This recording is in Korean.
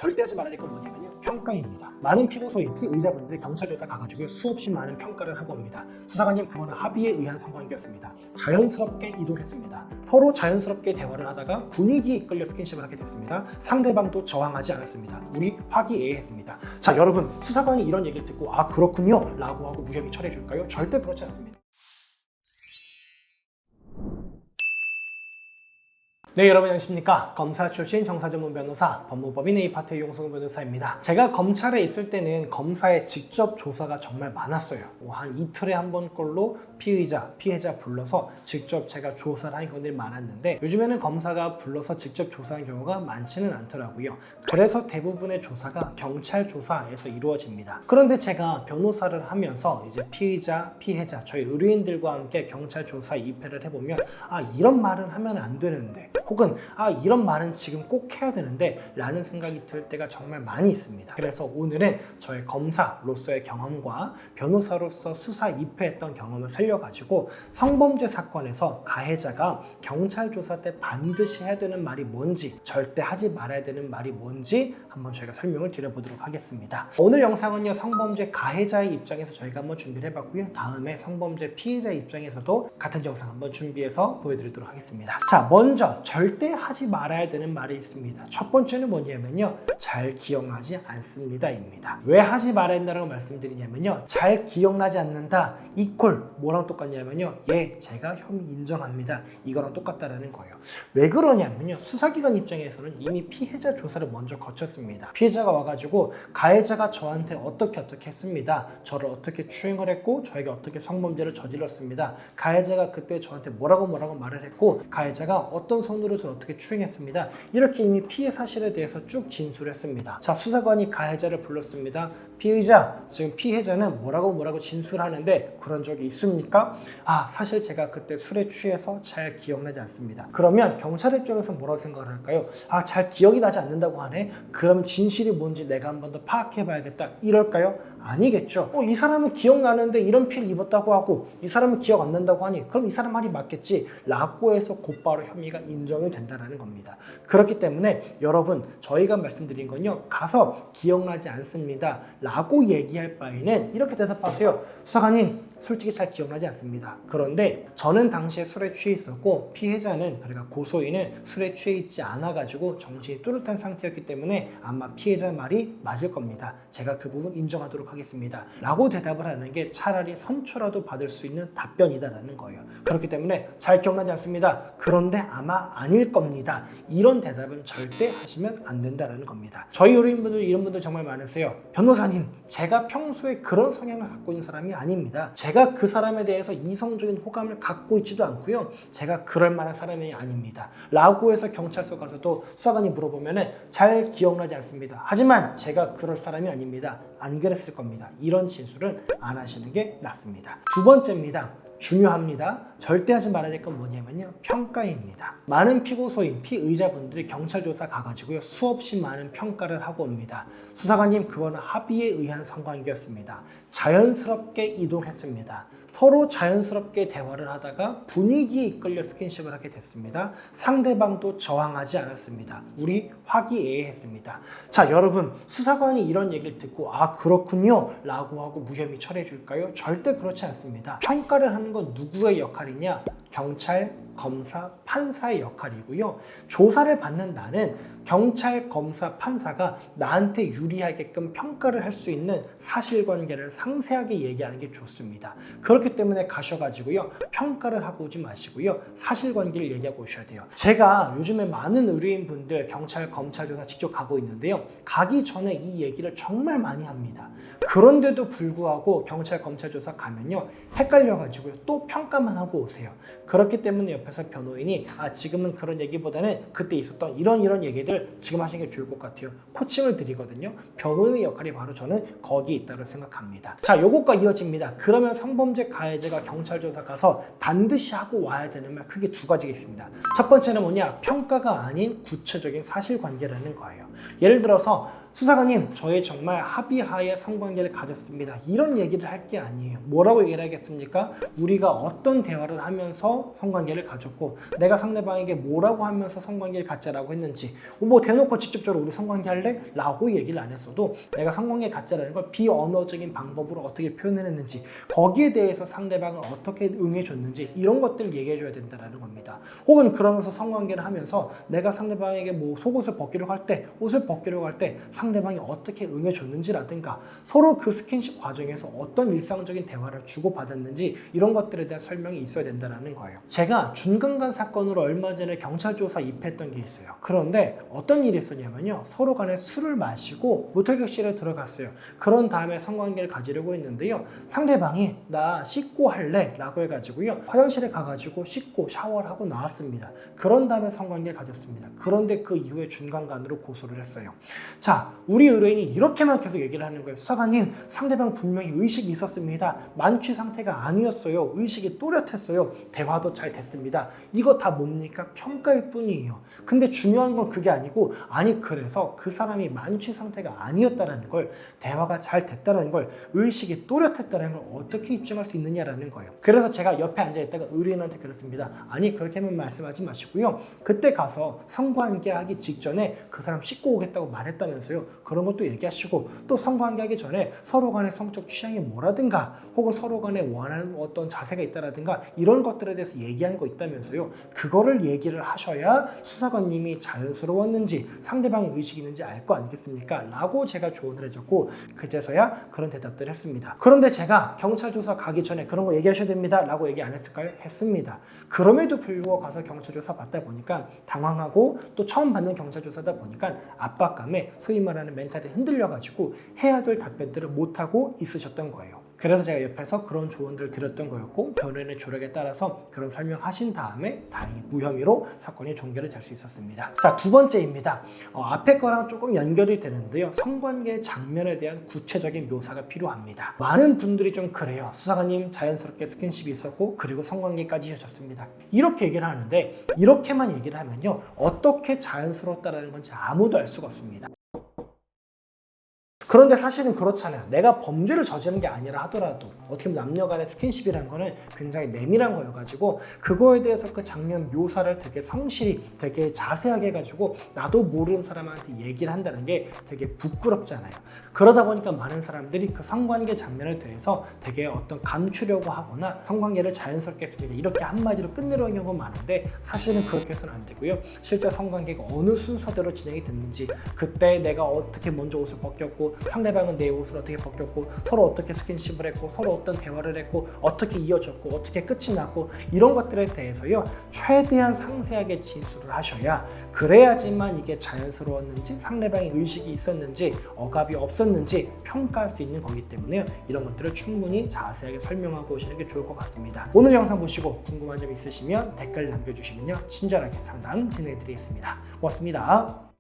절대 하지 말아야 될 건 뭐냐면요, 평가입니다. 많은 피고소인, 피의자분들이 경찰 조사 가가지고 수없이 많은 평가를 하고 옵니다. 수사관님, 그거는 합의에 의한 상황이었습니다. 자연스럽게 이동했습니다. 서로 자연스럽게 대화를 하다가 분위기에 이끌려 스킨십을 하게 됐습니다. 상대방도 저항하지 않았습니다. 우리 화기애애했습니다. 자, 여러분, 수사관이 이런 얘기를 듣고 아 그렇군요 라고 하고 무혐의 처리해 줄까요? 절대 그렇지 않습니다. 네, 여러분 안녕하십니까? 검사 출신 형사전문 변호사, 법무법인 A파트의 용성 변호사입니다. 제가 검찰에 있을 때는 검사의 직접 조사가 정말 많았어요. 한 이틀에 한 번꼴로 피의자, 피해자 불러서 직접 제가 조사를 하는 경우들이 많았는데 요즘에는 검사가 불러서 직접 조사하는 경우가 많지는 않더라고요. 그래서 대부분의 조사가 경찰 조사에서 이루어집니다. 그런데 제가 변호사를 하면서 이제 피의자, 피해자, 저희 의뢰인들과 함께 경찰 조사 입회를 해보면 아, 이런 말은 하면 안 되는데, 혹은 아, 이런 말은 지금 꼭 해야 되는데 라는 생각이 들 때가 정말 많이 있습니다. 그래서 오늘은 저의 검사로서의 경험과 변호사로서 수사 입회했던 경험을 살려가지고 성범죄 사건에서 가해자가 경찰 조사 때 반드시 해야 되는 말이 뭔지, 절대 하지 말아야 되는 말이 뭔지 한번 저희가 설명을 드려보도록 하겠습니다. 오늘 영상은요, 성범죄 가해자의 입장에서 저희가 한번 준비를 해봤고요. 다음에 성범죄 피해자 입장에서도 같은 영상 한번 준비해서 보여드리도록 하겠습니다. 자, 먼저 절대 하지 말아야 되는 말이 있습니다. 첫 번째는 뭐냐면요, 잘 기억나지 않습니다 입니다. 왜 하지 말아야 된다고 말씀드리냐면요, 잘 기억나지 않는다 이퀄 뭐랑 똑같냐면요, 예, 제가 혐의 인정합니다 이거랑 똑같다라는 거예요. 왜 그러냐면요, 수사기관 입장에서는 이미 피해자 조사를 먼저 거쳤습니다. 피해자가 와가지고 가해자가 저한테 어떻게 했습니다, 저를 어떻게 추행을 했고 저에게 어떻게 성범죄를 저질렀습니다, 가해자가 그때 저한테 뭐라고 말을 했고 가해자가 어떤 손으로 저를 어떻게 추행했습니다, 이렇게 이미 피해 사실에 대해서 쭉 진술했습니다. 자, 수사관이 가해자를 불렀습니다. 피의자, 지금 피해자는 뭐라고 진술하는데 그런 적이 있습니까? 아, 사실 제가 그때 술에 취해서 잘 기억나지 않습니다. 그러면 경찰 입장에서 뭐라고 생각을 할까요? 아, 잘 기억이 나지 않는다고 하네? 그럼 진실이 뭔지 내가 한 번 더 파악해 봐야겠다 이럴까요? 아니겠죠. 이 사람은 기억나는데 이런 피해를 입었다고 하고 이 사람은 기억 안 난다고 하니 그럼 이 사람 말이 맞겠지 라고 해서 곧바로 혐의가 인정이 된다는 겁니다. 그렇기 때문에 여러분, 저희가 말씀드린 건요, 가서 기억나지 않습니다 라고 얘기할 바에는 이렇게 대답하세요. 수사관님, 솔직히 잘 기억나지 않습니다. 그런데 저는 당시에 술에 취해 있었고 피해자는, 그러니까 고소인은 술에 취해 있지 않아가지고 정신이 뚜렷한 상태였기 때문에 아마 피해자 말이 맞을 겁니다. 제가 그 부분 인정하도록 하겠습니다 라고 대답을 하는 게 차라리 선처라도 받을 수 있는 답변이다라는 거예요. 그렇기 때문에 잘 기억나지 않습니다, 그런데 아마 아닐 겁니다, 이런 대답은 절대 하시면 안 된다라는 겁니다. 저희 의뢰인분들 이런 분들 정말 많으세요. 변호사님, 제가 평소에 그런 성향을 갖고 있는 사람이 아닙니다. 제가 그 사람에 대해서 이성적인 호감을 갖고 있지도 않고요, 제가 그럴 만한 사람이 아닙니다 라고 해서 경찰서 가서도 수사관이 물어보면 잘 기억나지 않습니다, 하지만 제가 그럴 사람이 아닙니다, 안 그랬을 겁니다, 이런 진술은 안 하시는 게 낫습니다. 두 번째입니다. 중요합니다. 절대 하지 말아야 될 건 뭐냐면요, 평가입니다. 많은 피고소인, 피의자분들이 경찰 조사 가가지고요, 수없이 많은 평가를 하고 옵니다. 수사관님, 그거는 합의에 의한 상관이었습니다. 자연스럽게 이동했습니다. 서로 자연스럽게 대화를 하다가 분위기에 이끌려 스킨십을 하게 됐습니다. 상대방도 저항하지 않았습니다. 우리 화기애애했습니다. 자, 여러분, 수사관이 이런 얘기를 듣고 아 그렇군요 라고 하고 무혐의 처리해 줄까요? 절대 그렇지 않습니다. 평가를 하는 건 누구의 역할이냐? 경찰, 검사, 판사의 역할이고요. 조사를 받는 나는 경찰, 검사, 판사가 나한테 유리하게끔 평가를 할 수 있는 사실관계를 상세하게 얘기하는 게 좋습니다. 그렇기 때문에 가셔가지고요, 평가를 하고 오지 마시고요, 사실관계를 얘기하고 오셔야 돼요. 제가 요즘에 많은 의뢰인분들 경찰, 검찰 조사 직접 가고 있는데요, 가기 전에 이 얘기를 정말 많이 합니다. 그런데도 불구하고 경찰, 검찰 조사 가면요, 헷갈려가지고요, 또 평가만 하고 오세요. 그렇기 때문에 옆에서 변호인이 아 지금은 그런 얘기보다는 그때 있었던 이런 얘기들 지금 하시는 게 좋을 것 같아요, 코칭을 드리거든요. 변호인의 역할이 바로 저는 거기에 있다고 생각합니다. 자, 요것과 이어집니다. 그러면 성범죄 가해자가 경찰 조사 가서 반드시 하고 와야 되는 말 크게 두 가지가 있습니다. 첫 번째는 뭐냐, 평가가 아닌 구체적인 사실관계라는 거예요. 예를 들어서 수사관님, 저희 정말 합의하에 성관계를 가졌습니다. 이런 얘기를 할 게 아니에요. 뭐라고 얘기를 하겠습니까? 우리가 어떤 대화를 하면서 성관계를 가졌고 내가 상대방에게 뭐라고 하면서 성관계를 갖자라고 했는지 뭐 대놓고 직접적으로 우리 성관계 할래? 라고 얘기를 안 했어도 내가 성관계 갖자라는 걸 비언어적인 방법으로 어떻게 표현했는지 거기에 대해서 상대방을 어떻게 응해줬는지 이런 것들을 얘기해줘야 된다는 겁니다. 혹은 그러면서 성관계를 하면서 내가 상대방에게 뭐 속옷을 벗기려고 할 때 옷을 벗기려고 할 때 상대방이 어떻게 응해줬는지라든가 서로 그 스킨십 과정에서 어떤 일상적인 대화를 주고받았는지 이런 것들에 대한 설명이 있어야 된다는 거예요. 제가 준강간 사건으로 얼마 전에 경찰 조사 입회했던 게 있어요. 그런데 어떤 일이 있었냐면요. 서로 간에 술을 마시고 모텔 객실에 들어갔어요. 그런 다음에 성관계를 가지려고 했는데요. 상대방이 나 씻고 할래? 라고 해가지고요. 화장실에 가가지고 씻고 샤워를 하고 나왔습니다. 그런 다음에 성관계를 가졌습니다. 그런데 그 이후에 준강간으로 고소를 했어요. 자, 우리 의뢰인이 이렇게만 계속 얘기를 하는 거예요. 수사관님, 상대방 분명히 의식이 있었습니다. 만취 상태가 아니었어요. 의식이 또렷했어요. 대화도 잘 됐습니다. 이거 다 뭡니까? 평가일 뿐이에요. 근데 중요한 건 그게 아니고 아니 그래서 그 사람이 만취 상태가 아니었다는 걸 대화가 잘 됐다는 걸 의식이 또렷했다는 걸 어떻게 입증할 수 있느냐라는 거예요. 그래서 제가 옆에 앉아있다가 의뢰인한테 그랬습니다. 아니 그렇게만 말씀하지 마시고요. 그때 가서 성관계하기 직전에 그 사람 씻고 오겠다고 말했다면서요. 그런 것도 얘기하시고 또 성관계하기 전에 서로 간의 성적 취향이 뭐라든가 혹은 서로 간에 원하는 어떤 자세가 있다라든가 이런 것들에 대해서 얘기한 거 있다면서요. 그거를 얘기를 하셔야 수사관님이 자연스러웠는지 상대방의 의식이 있는지 알 거 아니겠습니까? 라고 제가 조언을 해줬고 그제서야 그런 대답들을 했습니다. 그런데 제가 경찰 조사 가기 전에 그런 거 얘기하셔야 됩니다. 라고 얘기 안 했을까요? 했습니다. 그럼에도 불구하고 가서 경찰 조사 받다 보니까 당황하고 또 처음 받는 경찰 조사다 보니까 압박감에 소위 말하는 멘탈이 흔들려가지고 해야 될 답변들을 못하고 있으셨던 거예요. 그래서 제가 옆에서 그런 조언들을 드렸던 거였고 변호인의 조력에 따라서 그런 설명하신 다음에 다행히 무혐의로 사건이 종결이 될 수 있었습니다. 자, 두 번째입니다. 앞에 거랑 조금 연결이 되는데요. 성관계 장면에 대한 구체적인 묘사가 필요합니다. 많은 분들이 좀 그래요. 수사관님 자연스럽게 스킨십이 있었고 그리고 성관계까지 이어졌습니다. 이렇게 얘기를 하는데 이렇게만 얘기를 하면요. 어떻게 자연스러웠다는 건지 아무도 알 수가 없습니다. 그런데 사실은 그렇잖아요. 내가 범죄를 저지른 게 아니라 하더라도 어떻게 보면 남녀 간의 스킨십이라는 거는 굉장히 내밀한 거여가지고 그거에 대해서 그 장면 묘사를 되게 성실히 되게 자세하게 해가지고 나도 모르는 사람한테 얘기를 한다는 게 되게 부끄럽잖아요. 그러다 보니까 많은 사람들이 그 성관계 장면에 대해서 되게 어떤 감추려고 하거나 성관계를 자연스럽게 했습니다. 이렇게 한마디로 끝내려는 경우가 많은데 사실은 그렇게 해서는 안 되고요. 실제 성관계가 어느 순서대로 진행이 됐는지 그때 내가 어떻게 먼저 옷을 벗겼고 상대방은 내 옷을 어떻게 벗겼고 서로 어떻게 스킨십을 했고 서로 어떤 대화를 했고 어떻게 이어졌고 어떻게 끝이 났고 이런 것들에 대해서요 최대한 상세하게 진술을 하셔야 그래야지만 이게 자연스러웠는지 상대방의 의식이 있었는지 억압이 없었는지 평가할 수 있는 거기 때문에요 이런 것들을 충분히 자세하게 설명하고 오시는 게 좋을 것 같습니다. 오늘 영상 보시고 궁금한 점 있으시면 댓글 남겨주시면요 친절하게 상담 진행해 드리겠습니다. 고맙습니다.